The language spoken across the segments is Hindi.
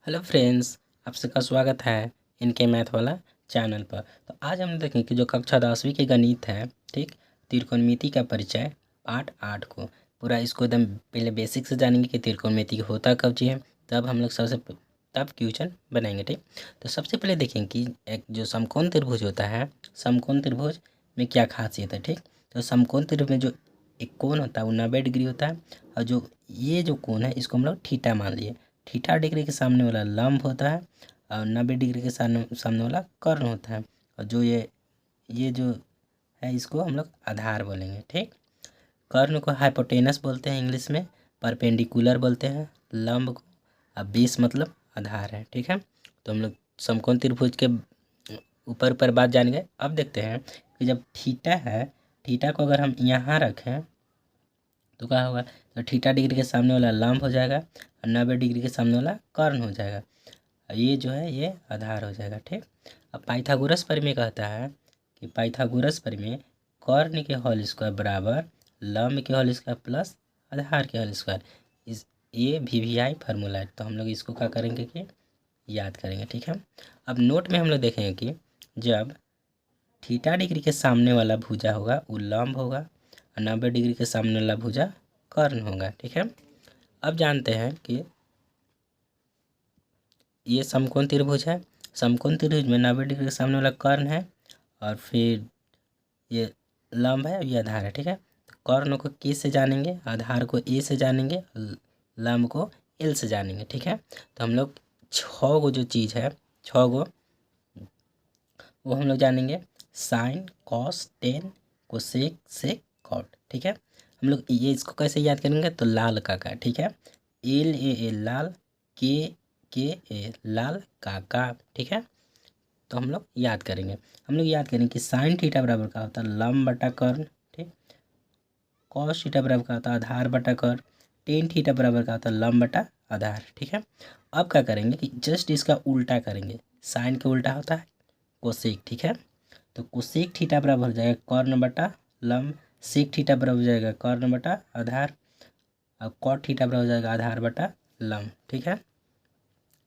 हेलो फ्रेंड्स, आप सबका स्वागत है इनके मैथ वाला चैनल पर। तो आज हम देखेंगे कि जो कक्षा 10वीं के गणित है, ठीक, त्रिकोणमिति का परिचय पार्ट 8 को पूरा इसको एकदम पहले बेसिक से जानेंगे कि त्रिकोणमिति होता कब जी है, तब हम लोग तब क्वेश्चन बनाएंगे। ठीक, तो सबसे पहले देखेंगे कि एक जो समकोण त्रिभुज होता है, समकोण त्रिभुज में क्या खासियत है। ठीक, तो समकोण त्रिभुज में जो एक कोण होता है वो 90 डिग्री होता है, और जो कोण है इसको हम लोग थीटा मान लिए। थीटा डिग्री के सामने वाला लंब होता है और 90 डिग्री के सामने वाला कर्ण होता है, और ये जो है इसको हम लोग आधार बोलेंगे। ठीक, कर्ण को हाइपोटेनस बोलते हैं इंग्लिश में, परपेंडिकुलर बोलते हैं लंब को, अब बेस मतलब आधार है। ठीक है, तो हम लोग समकोण त्रिभुज के ऊपर बात जान गए। अब देखते हैं कि जब थीटा है, थीटा को अगर हम यहाँ रखें तो क्या होगा, तो थीटा डिग्री के सामने वाला लंब हो जाएगा और 90 डिग्री के सामने वाला कर्ण हो जाएगा, और ये जो है ये आधार हो जाएगा। ठीक, अब पाइथागोरस प्रमेय कहता है कि पाइथागोरस प्रमेय कर्ण के होल स्क्वायर बराबर लंब के होल स्क्वायर प्लस आधार के होल स्क्वायर, इस ये वीवीआई फार्मूला है। तो हम लोग इसको क्या करेंगे कि याद करेंगे। ठीक है, अब नोट में हम लोग देखेंगे कि जब थीटा डिग्री के सामने वाला भुजा होगा वो लंब होगा और 90 डिग्री के सामने वाला भुजा कर्ण होगा। ठीक है, अब जानते हैं कि ये समकोण त्रिभुज है, समकोण त्रिभुज में 90 डिग्री के सामने वाला कर्ण है और फिर ये लंब है और ये आधार है। ठीक है, तो कर्ण को के से जानेंगे, आधार को ए से जानेंगे, लंब को एल से जानेंगे। ठीक है, तो हम लोग 6 गो जो चीज़ है, 6 गो वो हम लोग जानेंगे, sine cos tan cosec sec cot. ठीक है, हम लोग ये इसको कैसे याद करेंगे, तो लाल का। ठीक है, एल ए लाल, के ए लाल का। ठीक है, तो हम लोग याद करेंगे, हम लोग याद करेंगे कि साइन थीटा बराबर का होता है लंब बटा कर्ण। ठीक, कॉस थीटा बराबर का होता है आधार बटा कर्ण, टेन थीटा बराबर का होता है लंब बटा आधार। ठीक है, अब क्या करेंगे कि जस्ट इसका उल्टा करेंगे, साइन के उल्टा होता है कोसेक। ठीक है, तो कोसेक थीटा बराबर हो जाएगा कर्ण बटा लंब, सेक थीटा बराबर हो जाएगा कर्ण बटा आधार, और कॉट थीटा बराबर हो जाएगा आधार बटा लंब। ठीक है,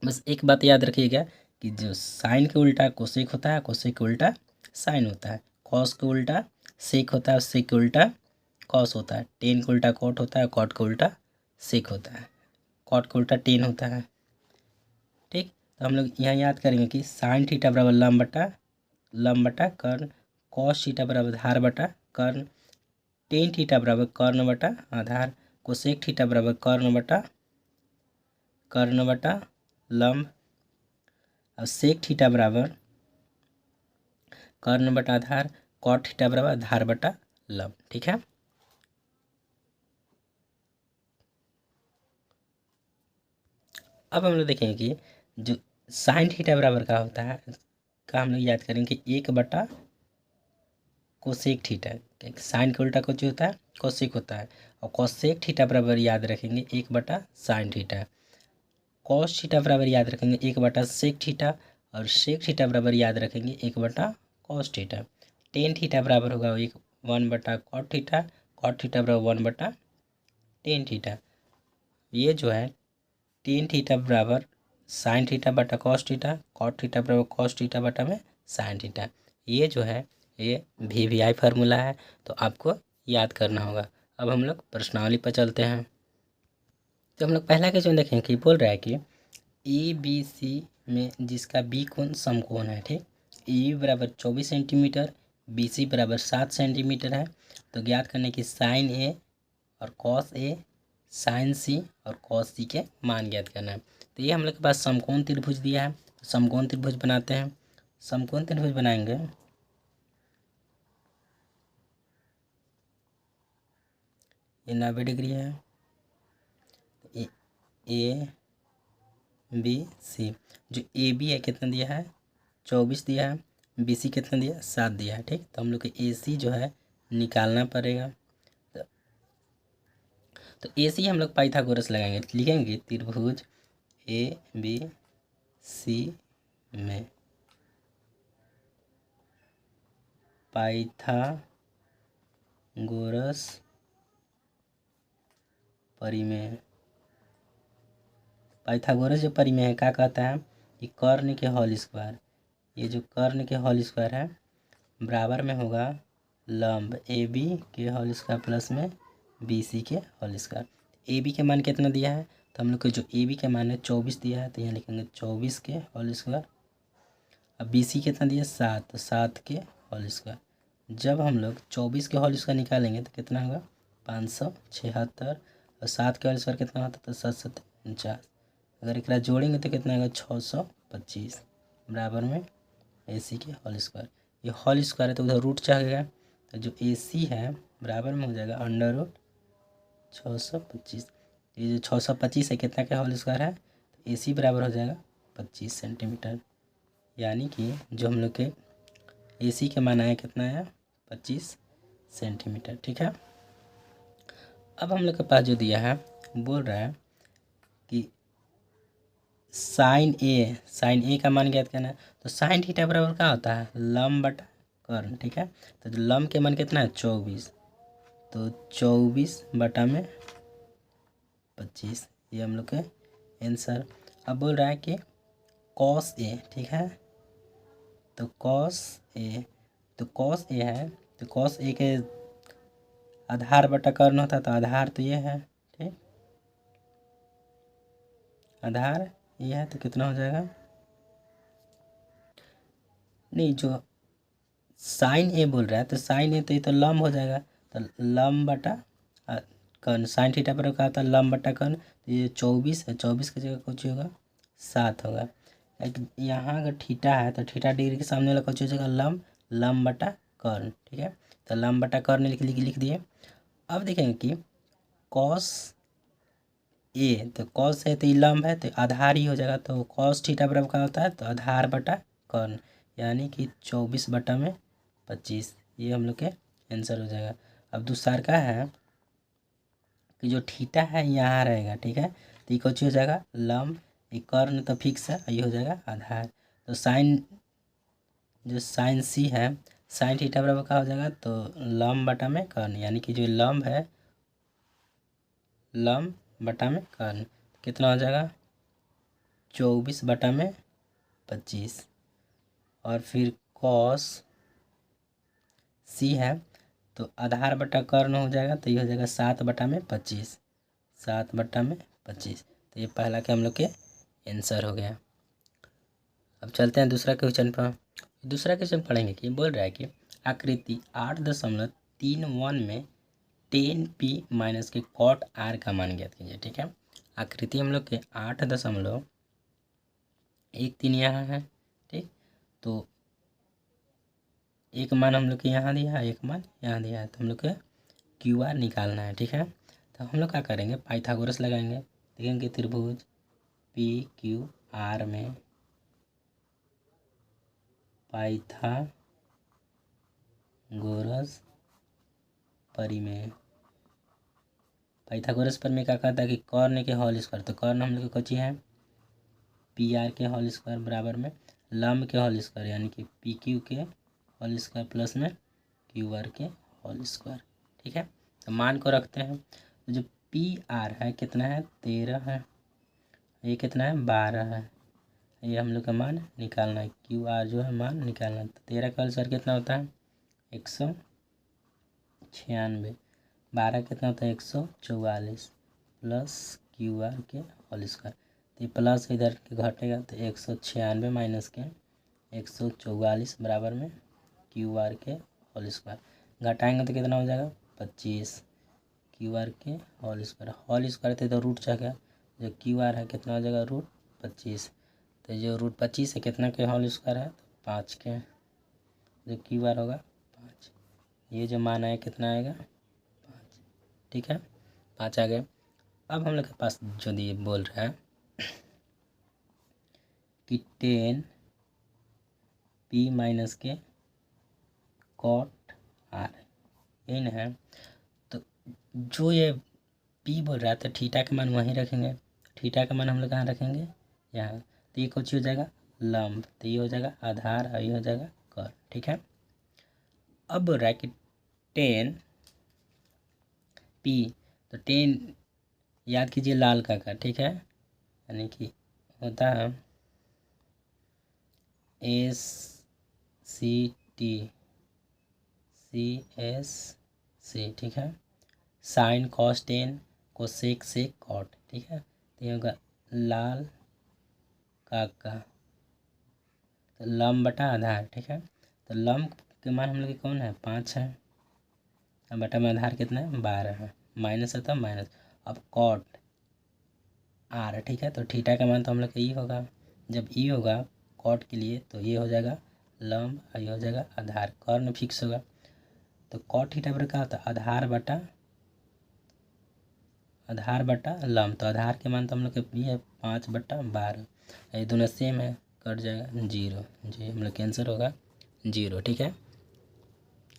बस एक बात याद रखिएगा कि जो साइन के उल्टा कोसेक होता है, कोसेक के उल्टा साइन होता है, कॉस के उल्टा सेक होता है, सेक के उल्टा कॉस होता है, टेन के उल्टा कॉट होता है, कॉट के उल्टा सेक होता है, कॉट के उल्टा टेन होता है। ठीक, तो हम लोग यहाँ याद करेंगे कि साइन थीटा बराबर लंब बटा कर्ण, कॉस थीटा बराबर आधार बटा कर्ण, टेन थीटा बराबर कर्ण बटा आधार, कोसेक थीटा बराबर कर्ण बटा लंब, और सेक थीटा बराबर कर्ण बटा आधार, कॉट थीटा बराबर आधार बटा लंब। ठीक है, अब हम लोग देखेंगे कि जो साइन थीटा बराबर का होता है का हम लोग याद करेंगे कि 1 बटा कोसेक थीटा। साइन के उल्टा कुछ होता है कोसेक होता है, और कोसेक थीटा बराबर याद रखेंगे 1 बटा साइन थीटा, कॉस थीटा बराबर याद रखेंगे 1 बटा सेक थीटा, और सेक थीटा बराबर याद रखेंगे 1 बटा कॉस थीटा, टेन थीटा बराबर होगा 1 बटा कॉट थीटा, कॉट थीटा बराबर 1 बटा टेन थीटा। ये जो है टेन थीटा बराबर साइन थीटा बटा कॉस थीटा, कॉट थीटा बराबर कॉस थीटा बटा में साइन थीटा, ये जो है ये वीवीआई फार्मूला है, तो आपको याद करना होगा। अब हम लोग प्रश्नावली पर चलते हैं। तो हम लोग पहला क्वेश्चन देखें कि बोल रहा है कि ए बी सी में जिसका बी कोण समकोण है। ठीक, ए बराबर 24 सेंटीमीटर, बी सी बराबर 7 सेंटीमीटर है, तो ज्ञात करने की साइन ए और कॉस ए, साइन सी और कॉस सी के मान ज्ञात करना है। तो ये हम लोग के पास समकोण त्रिभुज दिया है, समकोण त्रिभुज बनाते हैं। समकोण त्रिभुज बनाएंगे, ये 90 डिग्री है, ए बी सी, जो ए बी है कितना दिया है 24 दिया है, बी सी कितना दिया है 7 दिया है। ठीक, तो हम लोग को ए सी जो है निकालना पड़ेगा। तो ए सी हम लोग पाइथागोरस लगाएंगे, लिखेंगे त्रिभुज ए बी सी में पाइथागोरस परिमेय। पाइथागोरस जो परिमेय है क्या कहता है कि कर्ण के होल स्क्वायर, ये जो कर्ण के होल स्क्वायर है बराबर में होगा लंब ए बी के होल स्क्वायर प्लस में बी सी के होल स्क्वायर। ए बी के मान कितना दिया है तो हम लोग को जो ए बी के मान है 24 दिया है तो यहाँ लिखेंगे 24 के होल स्क्वायर। अब बी सी कितना दिया 7 तो 7 के होल स्क्वायर। जब हम लोग 24 के होल स्क्वायर निकालेंगे तो कितना होगा 576 और 7 के होल स्क्वायर कितना होता है तो 7 7 49। अगर एक जोड़ेंगे तो कितना होगा 625 बराबर में ए सी के होल स्क्वायर। ये होल स्क्वायर है तो उधर रूट चाहेगा तो जो ए सी है बराबर में हो जाएगा अंडर रूट 625। ये जो 625 है कितना का होल स्क्वायर है तो ए सी बराबर हो जाएगा 25 सेंटीमीटर। यानी कि जो हम लोग के ए सी के मान आया कितना है 25 सेंटीमीटर। ठीक है। अब हम लोग के पास जो दिया है बोल रहा है कि साइन ए का मान ज्ञात करना है तो साइन थीटा बराबर क्या होता है लंब बटा कर्ण। ठीक है। तो जो लंब के मान कितना है 24 तो 24 बटा में 25 ये हम लोग के आंसर। अब बोल रहा है कि कॉस ए। ठीक है। तो कॉस ए है तो कॉस ए के आधार बटा कर्ण होता है तो आधार तो ये है। ठीक आधार ये है तो कितना हो जाएगा नहीं जो साइन ए बोल रहा है तो साइन ए तो ये तो लंब हो जाएगा तो लंब बटा कर्ण साइन थीटा पर क्या होता है लंब बटा कर्ण तो ये 24 है 24 की जगह कुछ होगा 7 होगा। यहाँ अगर थीटा है तो थीटा डिग्री के सामने वाला कुछ हो जाएगा लंब बटा कर्ण। ठीक है। तो लंब बटा कर्ण लिख दिए। अब देखेंगे कि कॉस ए तो कॉस है तो ये लंब है तो आधार ही हो जाएगा तो कॉस थीटा बराबर क्या होता है तो आधार बटा कर्ण यानी कि 24 बटा में 25 ये हम लोग के आंसर हो जाएगा। अब दूसरा का है कि जो थीटा है यहाँ रहेगा। ठीक है। तो ये कुछ हो जाएगा लंब ये कर्ण तो फिक्स है ये हो जाएगा आधार। तो जो साइन सी है साइन थीटा बराबर क्या हो जाएगा तो लंब बटा में कर्ण यानी कि जो लंब है लंब बटा में कर्ण कितना हो जाएगा 24 बटा में 25 और फिर कॉस सी है तो आधार बटा कर्ण हो जाएगा तो ये हो जाएगा 7 बटा में 25 7 बटा में 25 तो ये पहला के हम लोग के आंसर हो गया। अब चलते हैं दूसरा क्वेश्चन पर। दूसरा क्वेश्चन पढ़ेंगे कि बोल रहा है कि आकृति 8.31 में 10p माइनस के कॉट आर का मान ज्ञात कीजिए। ठीक है। आकृति हम लोग के 8.13 यहाँ है। ठीक तो एक मान हम लोग के यहाँ दिया है एक मान यहाँ दिया है तो हम लोग के क्यू आर निकालना है। ठीक है। तो हम लोग क्या करेंगे पाइथागोरस लगाएंगे देखेंगे त्रिभुज पी क्यू आर में पाइथागोरस परिमेय पाइथागोरस परिमेय क्या कहता है कि कर्ण के होल स्क्वायर तो कर्ण हम लोग के कच्ची है पी आर के होल स्क्वायर बराबर में लंब के होल स्क्वायर यानी कि पी क्यू के होल स्क्वायर प्लस में क्यू आर के होल स्क्वायर। ठीक है। तो मान को रखते हैं तो जो पी आर है कितना है 13 है ये कितना है 12 है ये हम लोग का मान निकालना है क्यू आर जो है मान निकालना है। तो 13 का होल स्क्वायर कितना होता है 196 12 कितना होता है 144 प्लस क्यू आर के होल स्क्वायर तो ये प्लस इधर के घटेगा तो 196 माइनस के 144 बराबर में क्यू आर के होल स्क्वायर घटाएंगे तो कितना हो जाएगा 25 क्यू आर के होल स्क्वायर थे तो रूट चाहिए जो क्यू आर है कितना हो जाएगा रूट 25 तो जो रूट 25 है कितना के होल स्क्वायर है तो 5 के जो क्यू आर होगा 5 ये जो मान आया कितना आएगा 5। ठीक है 5 आ गए। अब हम लोग के पास जो दिए बोल रहा है कि 10p माइनस के कॉट आर यही ना है तो जो ये p बोल रहा है तो थीटा का मान वहीं रखेंगे थीटा का मान हम लोग कहाँ रखेंगे यहाँ तो ये कुछ हो जाएगा लंब तो ये हो जाएगा आधार और ये हो जाएगा कर्ण। ठीक है। अब बोल रहा है कि 10p तो 10 याद कीजिए लाल का ठीक है यानी कि होता है S C T C S C, ठीक है। Sine cos tan cosec sec cot, ठीक है। तो ये होगा लाल काका, तो लम बटा आधार, ठीक है। तो लम के मान हम लोग के कौन है 5 है, अब बटा में आधार कितना है 12 है, माइनस है तो माइनस। अब कॉट आर, ठीक है। तो थीटा का मान तो हम लोग का ई होगा, जब ई होगा कॉट के लिए तो ये हो जाएगा लम और ये हो जाएगा आधार, कॉर्न फिक्स होगा। तो कॉट थीटा पर क्या होता है आधार बटा लम, तो आधार के मान तो हम लोग के ये है 5/12, ये दोनों सेम है, कट जाएगा 0, जी हम लोग के आंसर होगा 0, ठीक है।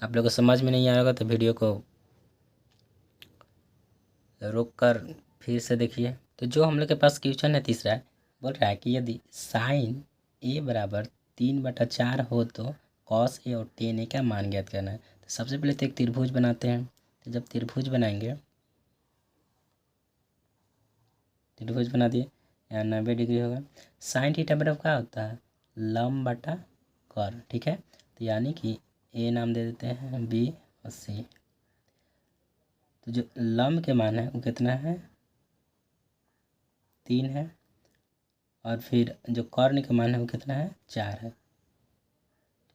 आप लोग को समझ में नहीं आ रहा तो वीडियो को रोक कर फिर से देखिए। तो जो हम लोग के पास क्वेश्चन है तीसरा, बोल रहा है कि यदि साइन ए बराबर 3/4 हो तो कॉस ए और टेन ए का मान ज्ञात करना है। तो सबसे पहले तो एक त्रिभुज बनाते हैं। तो जब त्रिभुज बनाएंगे, त्रिभुज बना दिए, यहाँ 90 डिग्री होगा। साइन थीटा बराबर क्या होता है लम बटा कर्व, ठीक है। तो यानी कि ए नाम दे देते हैं, बी और सी। तो जो लम के मान है वो कितना है 3 है, और फिर जो कर्ण का मान है वो कितना है 4 है,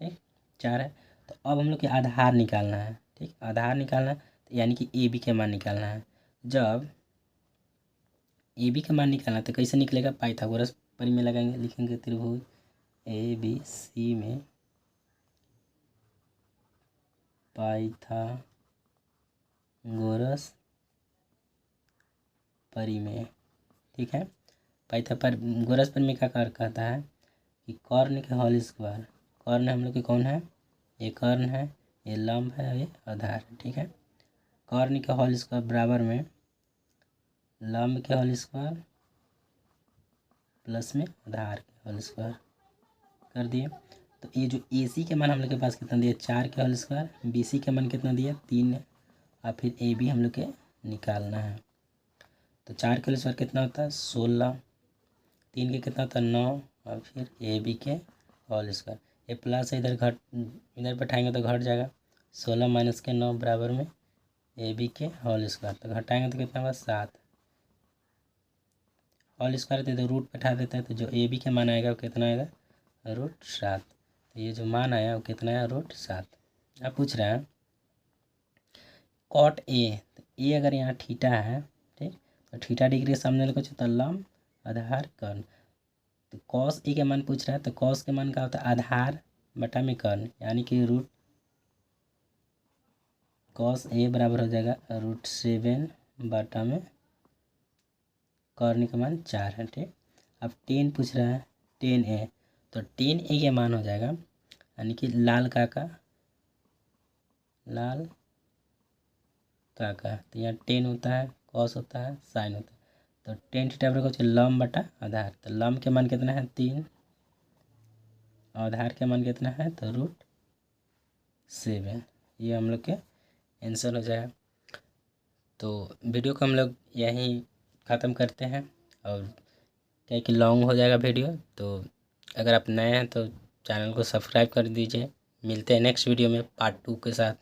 ठीक 4 है। तो अब हम लोग के आधार निकालना है, ठीक आधार निकालना है, तो यानी कि ए बी के मान निकालना है। जब ए बी का मान निकालना है तो कैसे निकलेगा, पाइथागोरस परिमेय लगाएंगे, लिखेंगे त्रिभुज ए बी सी में पाइथागोरस परिमेय, ठीक है। पाइथागोरस परिमेय का कार्य कहता है कि कर्ण के होल स्क्वायर, कर्ण हम लोग के कौन है, ये कर्ण है, ये लंब है, ये आधार है, ठीक है। कर्ण के होल स्क्वायर बराबर में लंब के होल स्क्वायर प्लस में आधार के होल स्क्वायर कर दिए। तो ये जो ए सी के मान हम लोग के पास कितना दिया 4 के होल स्क्वायर, बी सी के मान कितना दिया 3 है, और फिर ए बी हम लोग के निकालना है। तो 4 के होल स्क्वायर कितना होता है 16, 3 के कितना होता है 9, और फिर ए बी के होल स्क्वायर, ये प्लस है इधर इधर बैठाएंगे तो घट जाएगा, 16 माइनस के 9 बराबर में ए बी के होल स्क्वायर, तो घटाएंगे तो कितना होगा 7, होल स्क्वायर तो इधर रूट बैठा देते हैं, तो जो ए बी के मान आएगा वो कितना आएगा √7। तो ये जो मान आया वो कितना है √7। अब पूछ रहा है कॉट ए, तो ए अगर यहाँ थीटा है, ठीक, तो थीटा डिग्री के सामने लोग तो लंब आधार कर्ण। तो कॉस ए के मान पूछ रहा है, तो कॉस के मान का होता है आधार बटा में कर्ण, यानी कि रूट कॉस ए बराबर हो जाएगा √7 बटा में कर्ण का मान 4 है, ठीक। अब 10 पूछ रहा है 10 ए, तो 10 ए के मान हो जाएगा यानी कि लाल काका तो यहाँ 10 होता है, कॉस होता है, साइन होता है, तो 10 थीटा बराबर होता है लंब बटा आधार। तो लंब के मान कितना है 3, आधार के मान कितना है तो √7, ये हम लोग के आंसर हो जाएगा। तो वीडियो को हम लोग यहीं ख़त्म करते हैं, और क्या कि लॉन्ग हो जाएगा वीडियो, तो अगर आप नए हैं तो चैनल को सब्सक्राइब कर दीजिए। मिलते हैं नेक्स्ट वीडियो में पार्ट 2 के साथ।